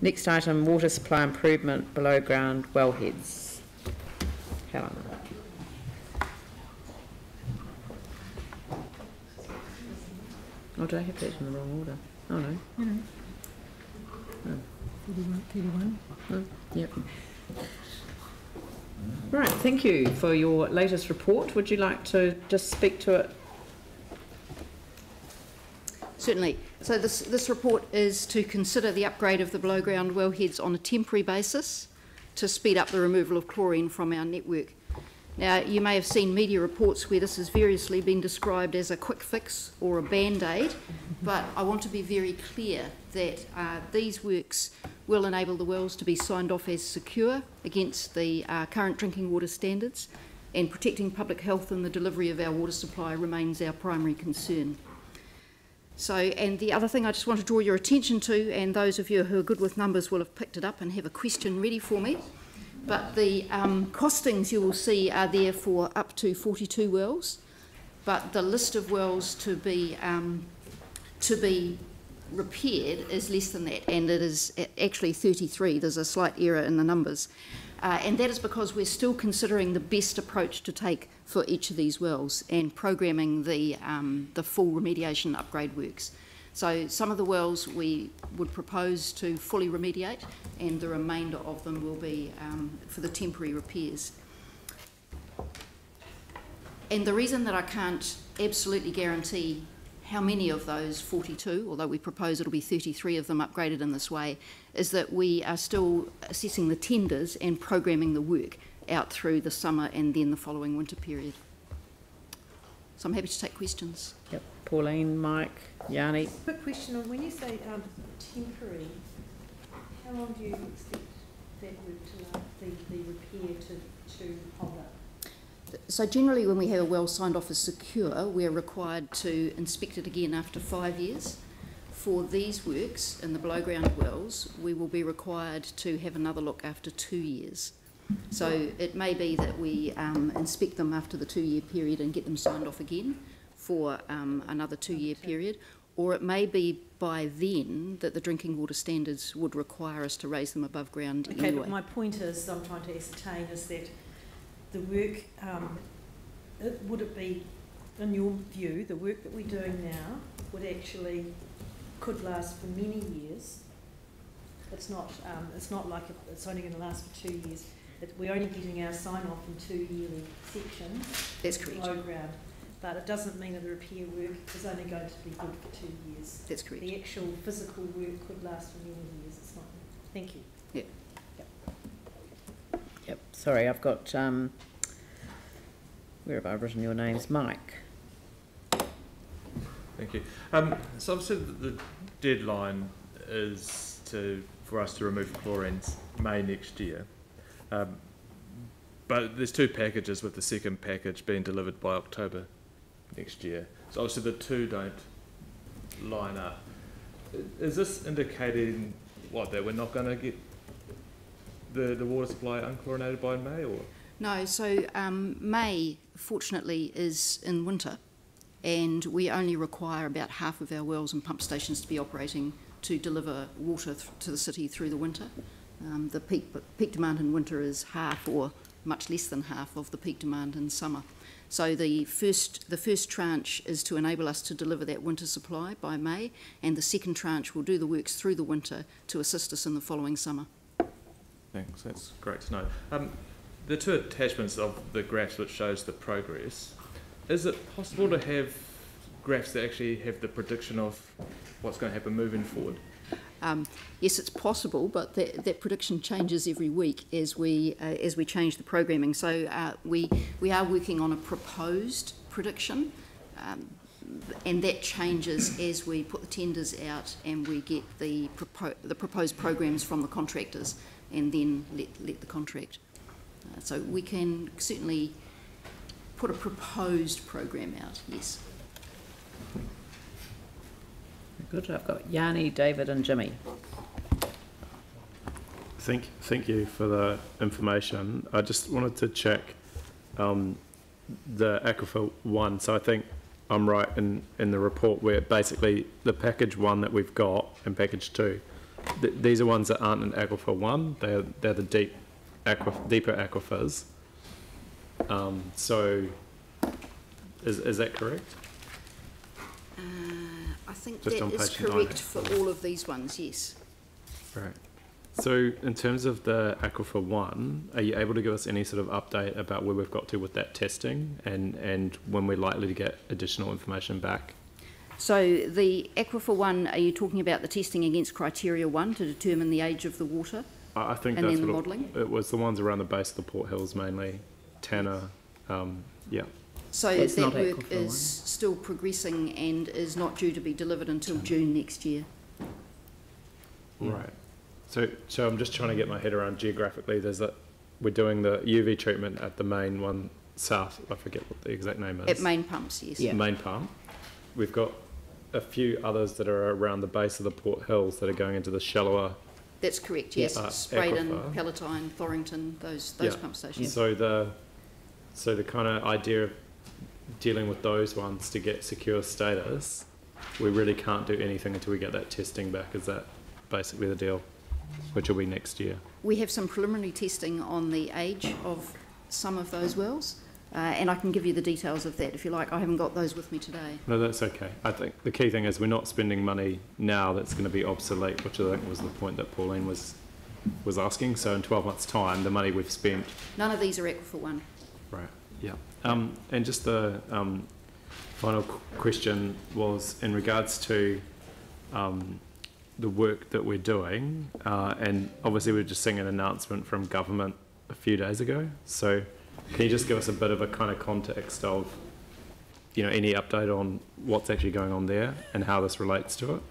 Next item, water supply improvement below ground wellheads. Helen. Oh, did I have that in the wrong order? Oh no. No. Oh. 31. Oh, yep. Right, thank you for your latest report. Would you like to just speak to it? Certainly. So this report is to consider the upgrade of the below ground wellheads on a temporary basis to speed up the removal of chlorine from our network. Now, you may have seen media reports where this has variously been described as a quick fix or a band-aid, but I want to be very clear that these works will enable the wells to be signed off as secure against the current drinking water standards, and protecting public health and the delivery of our water supply remains our primary concern. So, and the other thing I just want to draw your attention to, and those of you who are good with numbers will have picked it up and have a question ready for me, but the costings you will see are there for up to 42 wells, but the list of wells to be repaired is less than that, and it is actually 33. There's a slight error in the numbers, and that is because we're still considering the best approach to take for each of these wells and programming the full remediation upgrade works. So some of the wells we would propose to fully remediate, and the remainder of them will be for the temporary repairs. And the reason that I can't absolutely guarantee how many of those 42, although we propose it'll be 33 of them upgraded in this way, is that we are still assessing the tenders and programming the work out through the summer and then the following winter period. So I'm happy to take questions. Yep. Pauline, Mike, Yanni. Quick question on when you say temporary, how long do you expect that work to last, the repair to hold up? So generally when we have a well signed off as secure, we're required to inspect it again after 5 years. For these works in the below ground wells, we will be required to have another look after 2 years. So it may be that we inspect them after the 2 year period and get them signed off again for another 2 year period, or it may be by then that the drinking water standards would require us to raise them above ground anyway. Okay, but my point is, I'm trying to ascertain, is that the work, would it be, in your view, the work that we're doing now could last for many years? It's not like it's only going to last for 2 years. We're only getting our sign-off in 2 yearly sections. That's correct. Below ground. But it doesn't mean that the repair work is only going to be good for 2 years. That's correct. The actual physical work could last for many years. It's not. Thank you. Yeah. Yep. Sorry, I've got. Where have I written your names? Mike. Thank you. So obviously the deadline is for us to remove chlorines May next year. But there's 2 packages, with the second package being delivered by October next year. So obviously the 2 don't line up. Is this indicating that we're not going to get the water supply unchlorinated by May, or? No, so May fortunately is in winter, and we only require about half of our wells and pump stations to be operating to deliver water to the city through the winter. The peak demand in winter is half or much less than half of the peak demand in summer. So the first tranche is to enable us to deliver that winter supply by May, and the second tranche will do the works through the winter to assist us in the following summer. Thanks, that's great to know. The 2 attachments of the graphs which shows the progress, is it possible to have graphs that actually have the prediction of what's going to happen moving forward? Yes, it's possible, but that prediction changes every week as we change the programming. So we are working on a proposed prediction, and that changes as we put the tenders out and we get the proposed programs from the contractors, and then let the contract. So we can certainly put a proposed program out. Yes. Good. I've got Yanni, David and Jimmy. Thank you for the information. I just wanted to check the Aquifer 1. So I think I'm right in the report where basically the package 1 that we've got and package 2, these are ones that aren't in aquifer 1. They're the deeper aquifers. So is that correct? I think Just that on is page 9, correct for all of these ones, yes. Right. So in terms of the aquifer 1, are you able to give us any sort of update about where we've got to with that testing and when we're likely to get additional information back? So the aquifer 1, are you talking about the testing against criteria 1 to determine the age of the water? I think And that's then the what modelling? it was, the ones around the base of the Port Hills mainly, Tanner, yeah. So It's that not work aquifer is 1. still progressing and is not due to be delivered until June next year. Right. So I'm just trying to get my head around geographically. We're doing the UV treatment at the main one south. I forget what the exact name is. At main pumps, yes. Yeah. Main pump. We've got a few others that are around the base of the Port Hills that are going into the shallower. That's correct, yes. Spraydon, aquifer. Palatine, Thorrington, those Yeah. pump stations. So the kind of idea of dealing with those ones to get secure status, we really can't do anything until we get that testing back. Is that basically the deal? Which will be next year. We have some preliminary testing on the age of some of those wells, and I can give you the details of that if you like. I haven't got those with me today. No, that's okay. I think the key thing is we're not spending money now that's going to be obsolete, which I think was the point that Pauline was asking. So in 12 months' time, the money we've spent. None of these are aquifer 1. Right. Yeah. And just the final question was in regards to the work that we're doing, and obviously we're just seeing an announcement from government a few days ago. So can you just give us a bit of a kind of context of, any update on what's actually going on there and how this relates to it?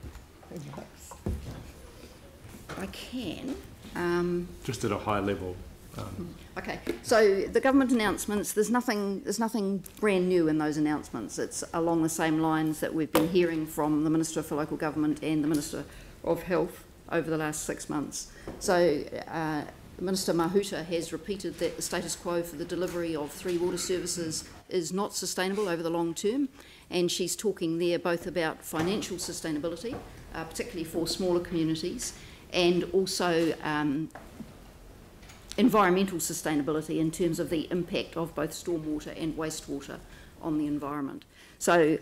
I can. Just at a high level. Okay, so the government announcements, there's nothing brand new in those announcements. It's along the same lines that we've been hearing from the Minister for Local Government and the Minister of Health over the last 6 months. So Minister Mahuta has repeated that the status quo for the delivery of 3 water services is not sustainable over the long term, and she's talking there both about financial sustainability, particularly for smaller communities, and also environmental sustainability in terms of the impact of both stormwater and wastewater on the environment. So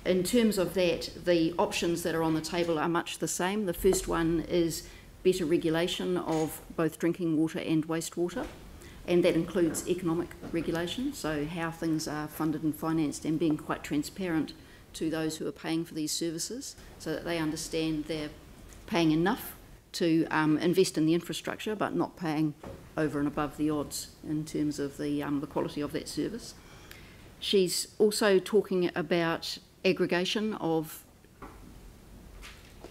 in terms of that, the options that are on the table are much the same. The first one is better regulation of both drinking water and wastewater, and that includes economic regulation, so how things are funded and financed and being quite transparent to those who are paying for these services so that they understand they're paying enough to invest in the infrastructure but not paying over and above the odds in terms of the quality of that service. She's also talking about aggregation of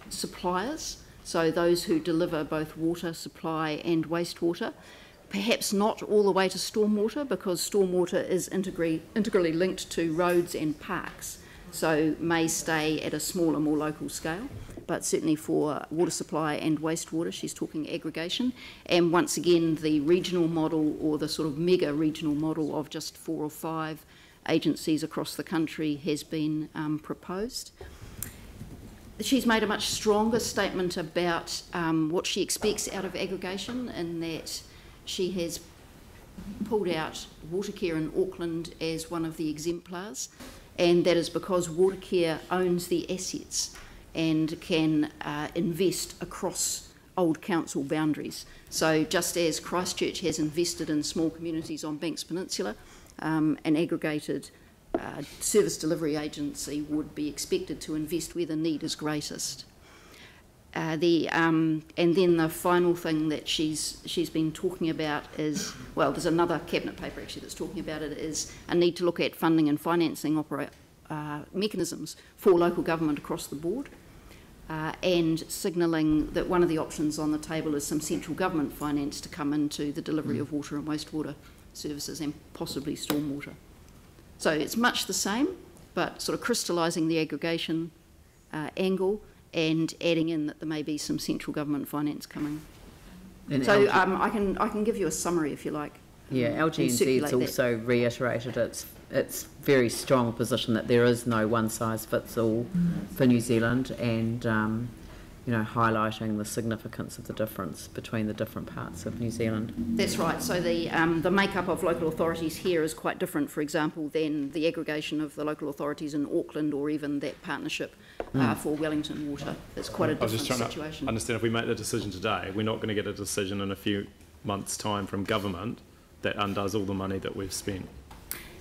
suppliers, so those who deliver both water supply and wastewater, perhaps not all the way to stormwater because stormwater is integrally linked to roads and parks, so may stay at a smaller, more local scale. But certainly for water supply and wastewater, she's talking aggregation. And once again, the regional model or the sort of mega regional model of just 4 or 5 agencies across the country has been proposed. She's made a much stronger statement about what she expects out of aggregation, in that she has pulled out Watercare in Auckland as one of the exemplars, and that is because Watercare owns the assets and can invest across old council boundaries. So just as Christchurch has invested in small communities on Banks Peninsula, an aggregated service delivery agency would be expected to invest where the need is greatest. And then the final thing that she's been talking about is, well, there's another cabinet paper actually that's talking about it, is a need to look at funding and financing mechanisms for local government across the board. And signalling that one of the options on the table is some central government finance to come into the delivery of water and wastewater services and possibly stormwater. So it's much the same, but sort of crystallising the aggregation angle and adding in that there may be some central government finance coming. And so I can give you a summary if you like. Yeah, LGNZ's circulate that. also reiterated its its very strong position that there is no one size fits all for New Zealand, and you know, highlighting the significance of the difference between the different parts of New Zealand. That's right. So the makeup of local authorities here is quite different, for example, than the aggregation of the local authorities in Auckland, or even that partnership for Wellington Water. It's quite a different situation. I was just trying to understand, if we make the decision today, we're not going to get a decision in a few months' time from government that undoes all the money that we've spent.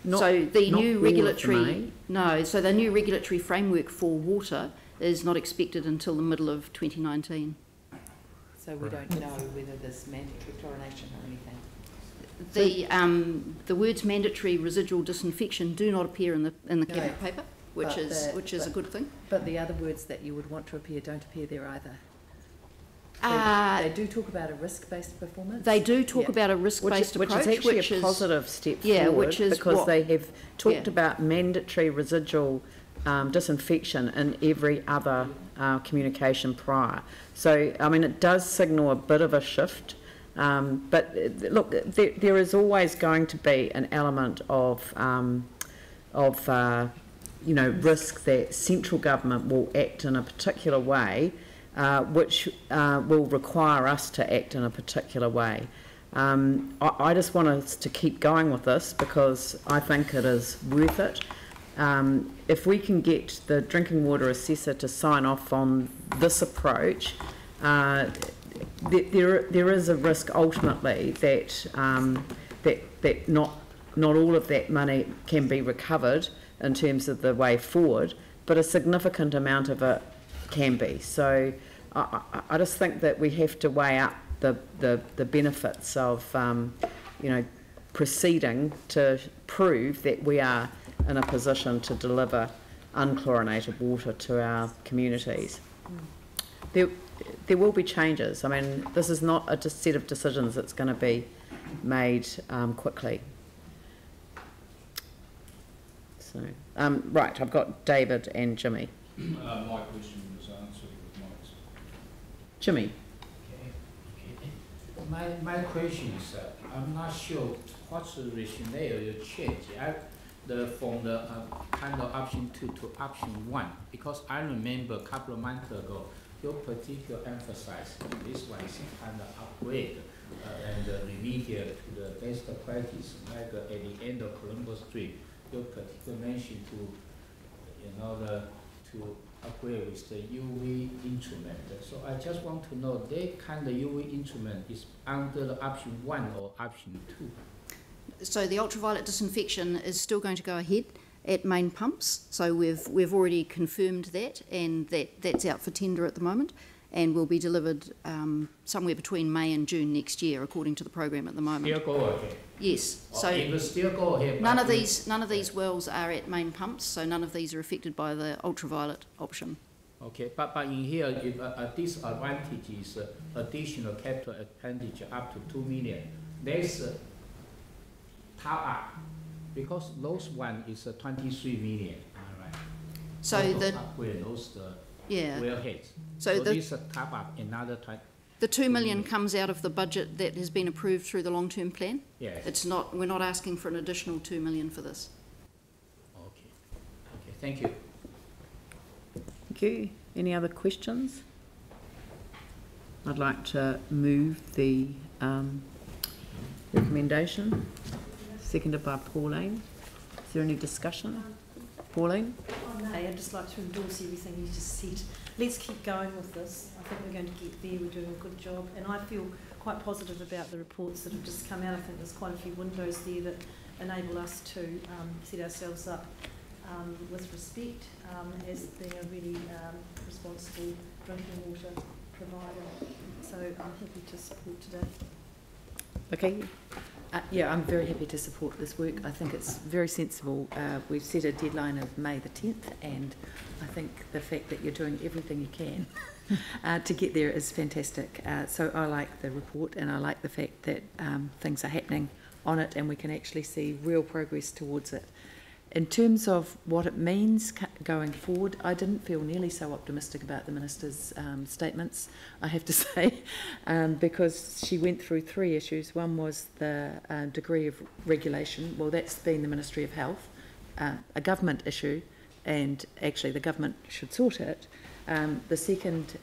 So the new regulatory framework for water is not expected until the middle of 2019. So we don't know whether there's mandatory chlorination or anything. The words mandatory residual disinfection do not appear in the cabinet paper, which is a good thing. But the other words that you would want to appear don't appear there either. They do talk about a risk-based performance. They do talk about a risk-based approach, which is actually a positive step forward, because they have talked about mandatory residual disinfection in every other communication prior. So, I mean, it does signal a bit of a shift, but look, there is always going to be an element of you know, risk that central government will act in a particular way, which will require us to act in a particular way. I just want us to keep going with this, because I think it is worth it. If we can get the drinking water assessor to sign off on this approach, there is a risk ultimately that that not all of that money can be recovered in terms of the way forward, but a significant amount of it can be. So I just think that we have to weigh up the benefits of you know, proceeding to prove that we are in a position to deliver unchlorinated water to our communities. There will be changes. I mean, this is not a set of decisions that's going to be made quickly. So, right, I've got David and Jimmy. My question was answered with Mike's. Jimmy. Okay. My question is, I'm not sure what's the rationale you change from the kind of option 2 to option 1, because I remember a couple of months ago you particularly emphasized this one is kind of upgrade and remedial to the best practice, like at the end of Columbus Street, you particularly mentioned to upgrade with the UV instrument. So I just want to know, that kind of UV instrument is under the option 1 or option 2? So the ultraviolet disinfection is still going to go ahead at main pumps. So we've already confirmed that, and that's out for tender at the moment, and will be delivered somewhere between May and June next year, according to the program at the moment. Still go ahead. Yes. So it will still go ahead. None of these wells are at main pumps, so none of these are affected by the ultraviolet option. Okay, but in here, if a disadvantage is additional capital expenditure up to 2 million. There's top up, because those one is 23 million. All right. So upgrade those wellheads. So this top up another 20. The 2 million comes out of the budget that has been approved through the long-term plan. Yes. It's not. We're not asking for an additional 2 million for this. Okay. Okay. Thank you. Thank you. Any other questions? I'd like to move the recommendation, seconded by Pauline. Is there any discussion? Pauline? I'd just like to endorse everything you just said. Let's keep going with this. I think we're going to get there. We're doing a good job, and I feel quite positive about the reports that have just come out. I think there's quite a few windows there that enable us to set ourselves up with respect as being a really responsible drinking water provider. So I'm happy to support today. Okay. Yeah, I'm very happy to support this work. I think it's very sensible. We've set a deadline of May the 10th, and I think the fact that you're doing everything you can to get there is fantastic. So I like the report, and I like the fact that things are happening on it and we can actually see real progress towards it. In terms of what it means going forward, I didn't feel nearly so optimistic about the Minister's statements, I have to say, because she went through 3 issues. One was the degree of regulation. Well, that's been the Ministry of Health. a government issue, and actually the government should sort it. The second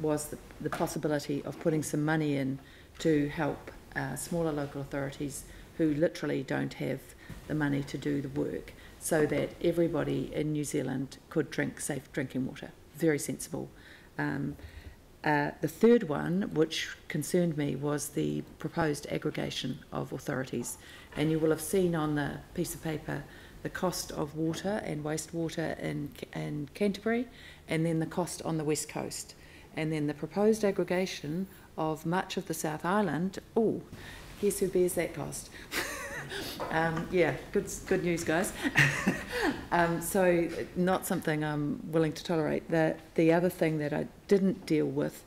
was the possibility of putting some money in to help smaller local authorities who literally don't have the money to do the work, so that everybody in New Zealand could drink safe drinking water. Very sensible. The third one, which concerned me, was the proposed aggregation of authorities. And you will have seen on the piece of paper the cost of water and wastewater in Canterbury, and then the cost on the West Coast. And then the proposed aggregation of much of the South Island. Oh, guess who bears that cost? Yeah, good news, guys. So not something I'm willing to tolerate. The other thing that I didn't deal with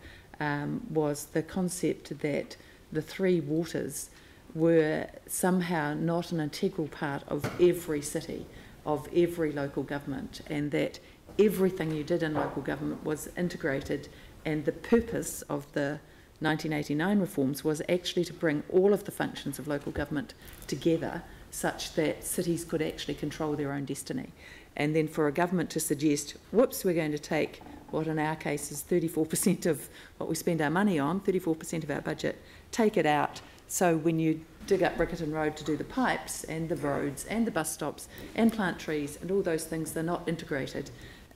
was the concept that the three waters were somehow not an integral part of every city, of every local government, and that everything you did in local government was integrated, and the purpose of the 1989 reforms was actually to bring all of the functions of local government together such that cities could actually control their own destiny. And then for a government to suggest, whoops, we're going to take what in our case is 34% of what we spend our money on, 34% of our budget, take it out. So when you dig up Riccarton Road to do the pipes and the roads and the bus stops and plant trees and all those things, they're not integrated,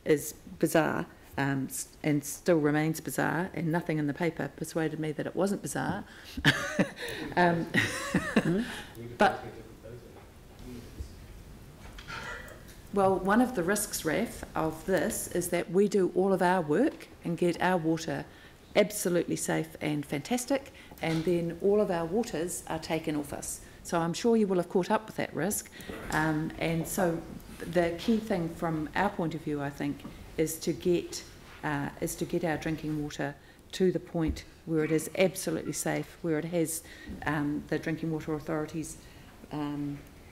is bizarre. And still remains bizarre, and nothing in the paper persuaded me that it wasn't bizarre. But, well, one of the risks, Raf, of this is that we do all of our work and get our water absolutely safe and fantastic, and then all of our waters are taken off us. So I'm sure you will have caught up with that risk. And so the key thing from our point of view, I think, is to get our drinking water to the point where it is absolutely safe, where it has the Drinking Water Authority's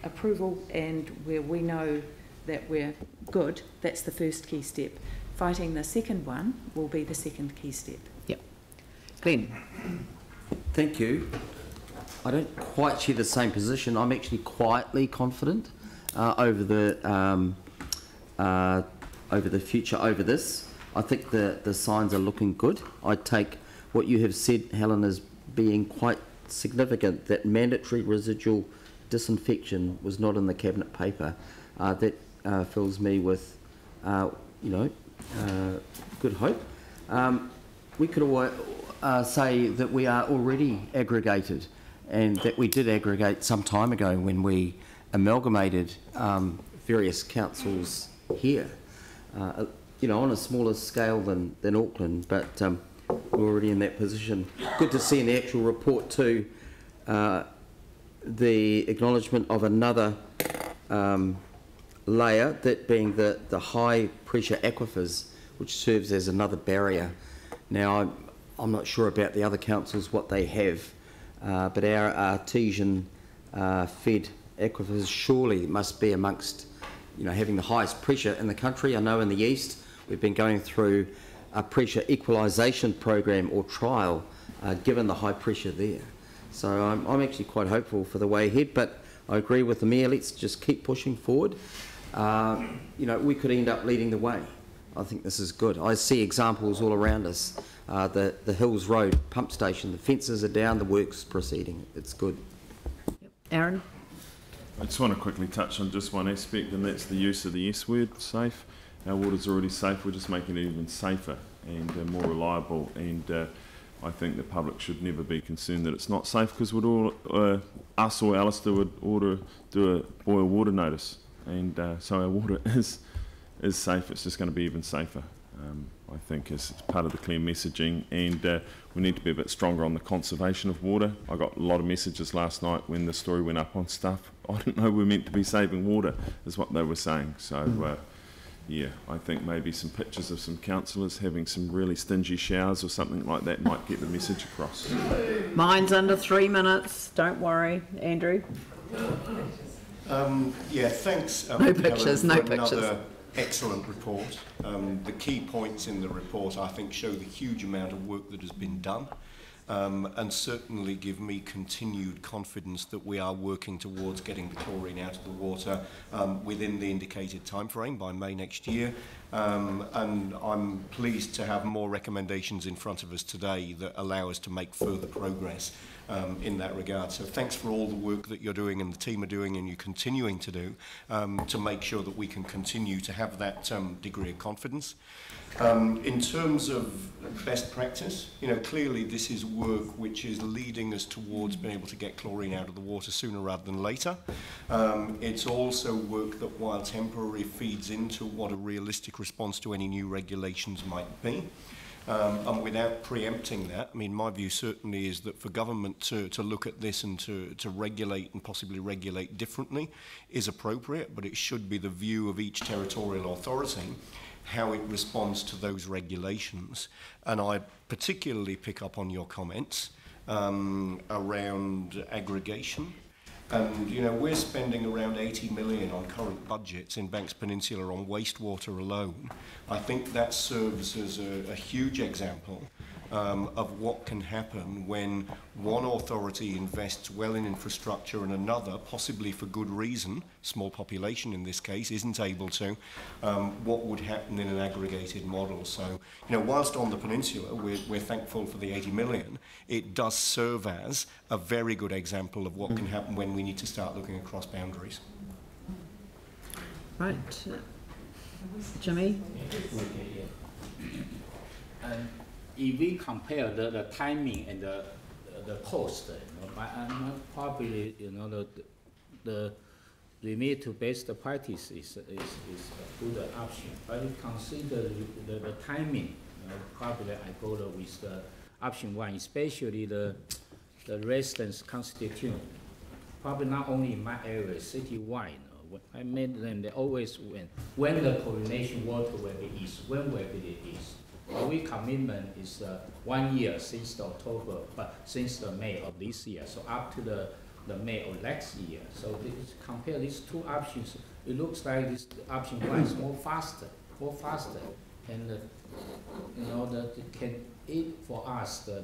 approval, and where we know that we're good. That's the first key step. Fighting the second one will be the second key step. Yep. Glenn. Thank you. I don't quite share the same position. I'm actually quietly confident over the future over this. I think the signs are looking good. I take what you have said, Helen, as being quite significant, that mandatory residual disinfection was not in the cabinet paper. That fills me with, good hope. We could always say that we are already aggregated, and that we did aggregate some time ago when we amalgamated various councils here. On a smaller scale than Auckland, but we're already in that position. Good to see in the actual report too the acknowledgement of another layer, that being the high pressure aquifers, which serves as another barrier. Now, I'm not sure about the other councils, what they have, but our artesian fed aquifers surely must be amongst having the highest pressure in the country. I know in the east we've been going through a pressure equalisation program or trial, given the high pressure there. So I'm actually quite hopeful for the way ahead, but I agree with the Mayor, let's just keep pushing forward. We could end up leading the way. I think this is good. I see examples all around us. The Hills Road pump station, the fences are down, the work's proceeding. It's good. Aaron? I just want to quickly touch on just one aspect, and that's the use of the S word, safe. Our water's already safe, we're just making it even safer and more reliable, and I think the public should never be concerned that it's not safe, because we'd all, us or Alistair would do a boil water notice, and so our water is safe. It's just going to be even safer, I think, as part of the clear messaging, and we need to be a bit stronger on the conservation of water. I got a lot of messages last night when the story went up on stuff. I didn't know we're meant to be saving water, is what they were saying. So yeah, I think maybe some pictures of some councillors having some really stingy showers or something like that might get the message across. Mine's under 3 minutes, don't worry. Andrew? Yeah, thanks. No pictures, no pictures. Another excellent report. The key points in the report, I think, show the huge amount of work that has been done. and certainly give me continued confidence that we are working towards getting the chlorine out of the water within the indicated timeframe by May next year. And I'm pleased to have more recommendations in front of us today that allow us to make further progress in that regard. So thanks for all the work that you're doing and the team are doing and you're continuing to do to make sure that we can continue to have that degree of confidence. In terms of best practice, you know, clearly this is work which is leading us towards being able to get chlorine out of the water sooner rather than later. It's also work that, while temporary, feeds into what a realistic response to any new regulations might be. And without preempting that, I mean, my view certainly is that for government to look at this and to regulate and possibly regulate differently is appropriate, but it should be the view of each territorial authority how it responds to those regulations. And I particularly pick up on your comments around aggregation. And, you know, we're spending around 80 million on current budgets in Banks Peninsula on wastewater alone. I think that serves as a huge example of what can happen when one authority invests well in infrastructure and another, possibly for good reason, small population in this case, isn't able to, what would happen in an aggregated model. So, you know, whilst on the peninsula we're thankful for the 80 million, it does serve as a very good example of what can happen when we need to start looking across boundaries. Right. Jimmy? If we compare the timing and the cost, probably, you know, the remit to best practice is a good option. But we consider the timing, probably I go with the option 1, especially the residents constituent. Probably not only in my area, citywide. I made them, they always when the chlorination water will be east, when will be east. Our commitment is 1 year since the October, but since the May of this year, so up to the May of next year. So compare these two options, it looks like this option 1 is more faster, and you know that it can aid for us to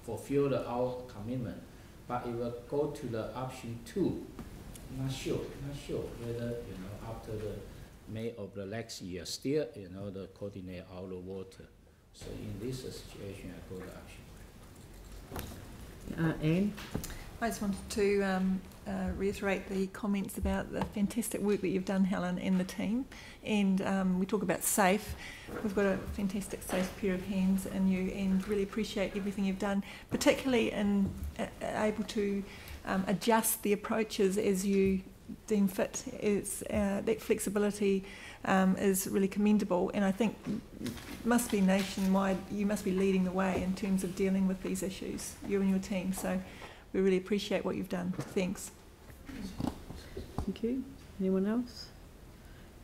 fulfill our commitment. But it will go to the option 2. Not sure whether, you know, after the May of the next year, still, you know, the coordinate all the water. So in this situation, I go to option 1. Anne? I just wanted to reiterate the comments about the fantastic work that you've done, Helen, and the team. And we talk about SAFE. We've got a fantastic safe pair of hands in you, and really appreciate everything you've done, particularly in able to adjust the approaches as you deem fit. That flexibility is really commendable, and I think must be nationwide. You must be leading the way in terms of dealing with these issues, you and your team. So we really appreciate what you've done. Thanks. Thank you. Anyone else?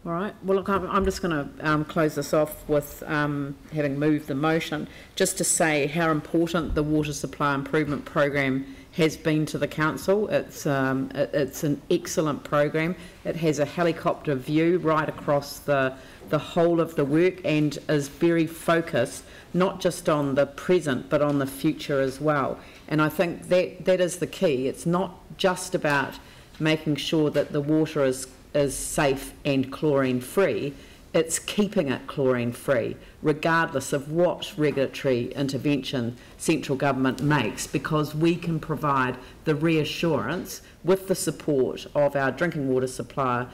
All right. Well, look, I'm just going to close this off with having moved the motion, just to say how important the water supply improvement program has been to the council. It's an excellent program. It has a helicopter view right across the whole of the work, and is very focused not just on the present but on the future as well. And I think that is the key. It's not just about making sure that the water is safe and chlorine free. It's keeping it chlorine free regardless of what regulatory intervention central government makes, because we can provide the reassurance with the support of our drinking water supplier,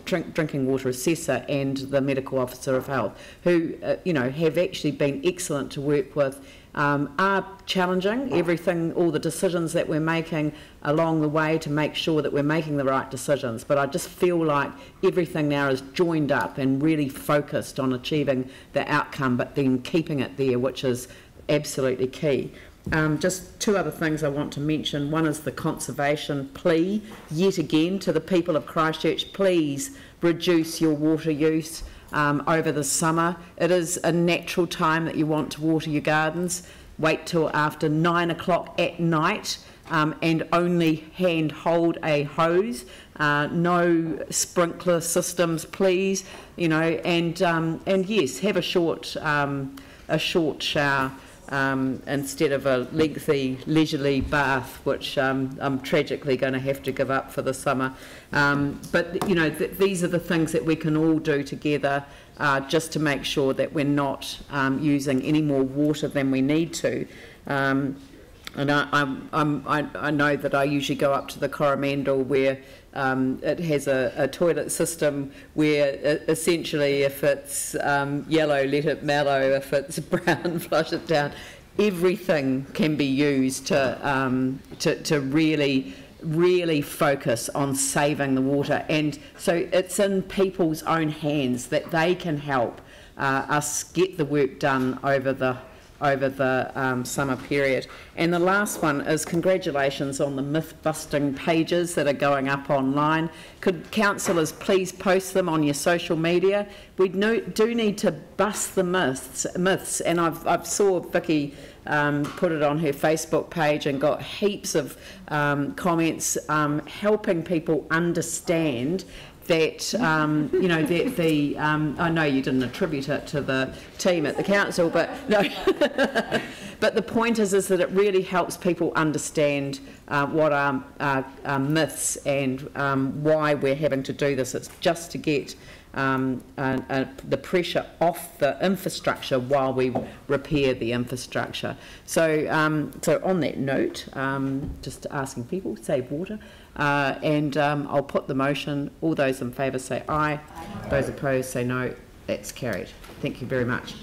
drinking water assessor and the medical officer of health, who you know, have actually been excellent to work with. Are challenging everything, all the decisions that we're making along the way to make sure that we're making the right decisions. But I just feel like everything now is joined up and really focused on achieving the outcome, but then keeping it there, which is absolutely key. Just two other things I want to mention. One is the conservation plea, yet again, to the people of Christchurch. Please reduce your water use over the summer. It is a natural time that you want to water your gardens. Wait till after 9 o'clock at night and only hand hold a hose. No sprinkler systems, please. You know, and yes, have a short shower instead of a lengthy, leisurely bath, which I'm tragically going to have to give up for the summer. But, you know, these are the things that we can all do together just to make sure that we're not using any more water than we need to. And I know that I usually go up to the Coromandel where it has a toilet system where essentially if it's yellow, let it mellow, if it's brown, flush it down. Everything can be used to really focus on saving the water, and so it's in people's own hands that they can help us get the work done over the summer period. And the last one is congratulations on the myth-busting pages that are going up online. Could councillors please post them on your social media? We do need to bust the myths, and I've saw Vicky put it on her Facebook page and got heaps of comments helping people understand that, you know, I know you didn't attribute it to the team at the council, but no. But the point is that it really helps people understand what are myths and why we're having to do this. It's just to get the pressure off the infrastructure while we repair the infrastructure. So, so on that note, just asking people, save water. And I'll put the motion. All those in favour say aye. Those opposed say no. That's carried. Thank you very much.